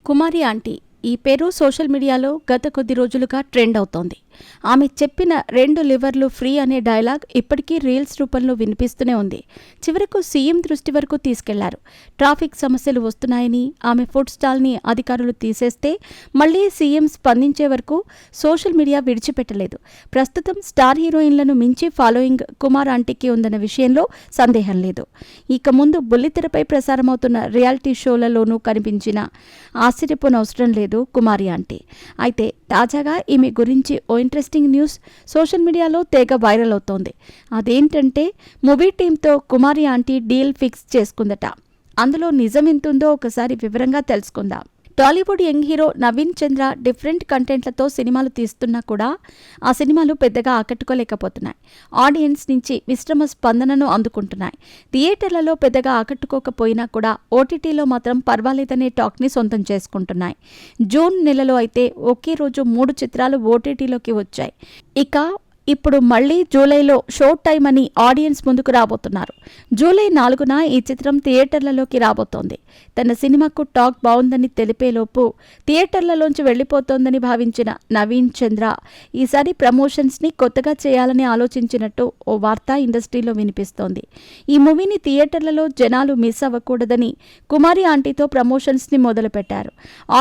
కుమారి aunty ఈ పేరు social మీడియాలో గత కొద్ది రోజులుగా ట్రెండ్ అవుతోంది. ఆమె చెప్పిన 2 లివర్లు ఫ్రీ అనే డైలాగ్ ఇప్పటికీ రీల్స్ రూపంలో వినిపిస్తూనే ఉంది. చివరకు సీఎం దృష్టి వరకు తీసుకెళ్లారు. ట్రాఫిక్ సమస్యలు వస్తున్నాయని, ఆమె ఫుడ్ స్టాల్ని అధికారులు తీసేస్తే మళ్లీ సీఎం స్పందించే వరకు సోషల్ మీడియా విడిచిపెట్టలేదు. ప్రస్తుతం స్టార్ హీరోయిన్లను మించి ఫాలోయింగ్ కుమార్ ఆంటీకి ఉందన్న విషయంలో సందేహం లేదు. ఇక ముందు బుల్లితెరపై ప్రసారమవుతున్న రియాలిటీ షోలలోనూ కనిపించిన ఆశ్చర్యపోనవసరం లేదు కుమారి ఆంటీ. అయితే తాజాగా ఈమె గురించి ఓ ఇంట్రెస్టింగ్ న్యూస్ సోషల్ మీడియాలో తెగ వైరల్ అవుతోంది. అదేంటంటే మూవీ టీంతో కుమారి ఆంటీ డీల్ ఫిక్స్ చేసుకుందట. అందులో నిజం ఎంతుందో ఒకసారి వివరంగా తెలుసుకుందాం. టాలీవుడ్ యంగ్ హీరో నవీన్ చంద్ర డిఫరెంట్ కంటెంట్లతో సినిమాలు తీస్తున్నా కూడా ఆ సినిమాలు పెద్దగా ఆకట్టుకోలేకపోతున్నాయి. ఆడియన్స్ నుంచి మిశ్రమ స్పందనను అందుకుంటున్నాయి. థియేటర్లలో పెద్దగా ఆకట్టుకోకపోయినా కూడా ఓటీటీలో మాత్రం పర్వాలేదనే టాక్ని సొంతం చేసుకుంటున్నాయి. జూన్ నెలలో అయితే ఒకే రోజు 3 చిత్రాలు ఓటీటీలోకి వచ్చాయి. ఇక ఇప్పుడు మళ్లీ జూలైలో షో టైమ్ అని ఆడియన్స్ ముందుకు రాబోతున్నారు. జూలై 4న ఈ చిత్రం థియేటర్లలోకి రాబోతోంది. తన సినిమాకు టాక్ బాగుందని తెలిపేలోపు థియేటర్లలోంచి వెళ్లిపోతోందని భావించిన నవీన్ చంద్ర ఈసారి ప్రమోషన్స్ని కొత్తగా చేయాలని ఆలోచించినట్టు ఓ వార్త ఇండస్ట్రీలో వినిపిస్తోంది. ఈ మూవీని థియేటర్లలో జనాలు మిస్ అవ్వకూడదని కుమారి ఆంటీతో ప్రమోషన్స్ని మొదలుపెట్టారు.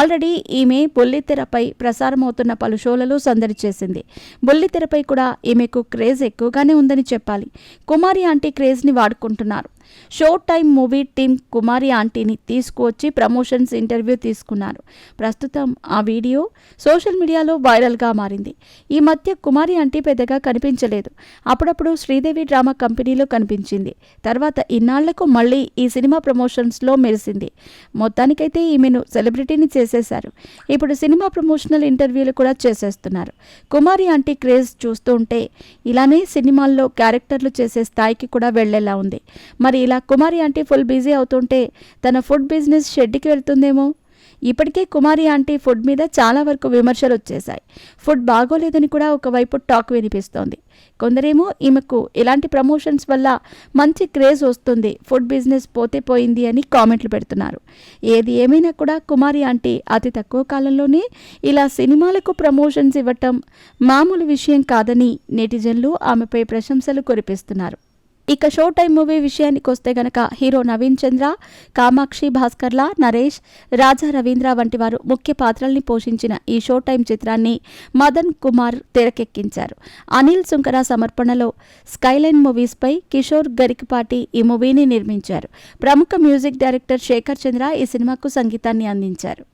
ఆల్రెడీ ఈమె బుల్లితెరపై ప్రసారమవుతున్న పలు షోలలో సందడి చేసింది. బుల్లితెరపై కూడా ఈమెకు క్రేజ్ ఎక్కువగానే ఉందని చెప్పాలి. కుమారి ఆంటీ క్రేజ్ని వాడుకుంటున్నారు. షో టైమ్ మూవీ టీం కుమారి ఆంటీని తీసుకువచ్చి ప్రమోషన్స్ ఇంటర్వ్యూ తీసుకున్నారు. ప్రస్తుతం ఆ వీడియో సోషల్ మీడియాలో వైరల్గా మారింది. ఈ మధ్య కుమారి ఆంటీ పెద్దగా కనిపించలేదు. అప్పుడప్పుడు శ్రీదేవి డ్రామా కంపెనీలో కనిపించింది. తర్వాత ఇన్నాళ్లకు మళ్ళీ ఈ సినిమా ప్రమోషన్స్లో మెరిసింది. మొత్తానికైతే ఈమెను సెలబ్రిటీని చేసేశారు. ఇప్పుడు సినిమా ప్రమోషనల్ ఇంటర్వ్యూలు కూడా చేసేస్తున్నారు. కుమారి ఆంటీ క్రేజ్ చూస్తుంటే ఇలానే సినిమాల్లో క్యారెక్టర్లు చేసే స్థాయికి కూడా వెళ్లేలా ఉంది. మరి ఇలా కుమారి ఆంటీ ఫుల్ బిజీ అవుతుంటే తన ఫుడ్ బిజినెస్ షెడ్కి వెళ్తుందేమో. ఇప్పటికే కుమారి ఆంటీ ఫుడ్ మీద చాలా వరకు విమర్శలు వచ్చేశాయి. ఫుడ్ బాగోలేదని కూడా ఒకవైపు టాక్ వినిపిస్తోంది. కొందరేమో ఈమెకు ఇలాంటి ప్రమోషన్స్ వల్ల మంచి క్రేజ్ వస్తుంది, ఫుడ్ బిజినెస్ పోతే పోయింది అని కామెంట్లు పెడుతున్నారు. ఏది ఏమైనా కూడా కుమారి ఆంటీ అతి తక్కువ కాలంలోనే ఇలా సినిమాలకు ప్రమోషన్స్ ఇవ్వటం మామూలు విషయం కాదని నెటిజన్లు ఆమెపై ప్రశంసలు కురిపిస్తున్నారు. ఇక షో టైమ్ మూవీ విషయానికి వస్తే గనక హీరో నవీన్ చంద్ర, కామాక్షి భాస్కర్ల, నరేష్, రాజా రవీంద్ర వంటి వారు ముఖ్య పాత్రల్ని పోషించిన ఈ షో టైమ్ చిత్రాన్ని మదన్ కుమార్ తెరకెక్కించారు. అనిల్ సుంకర సమర్పణలో స్కైలైన్ మూవీస్పై కిషోర్ గరికపాటి ఈ మూవీని నిర్మించారు. ప్రముఖ మ్యూజిక్ డైరెక్టర్ శేఖర్ చంద్ర ఈ సినిమాకు సంగీతాన్ని అందించారు.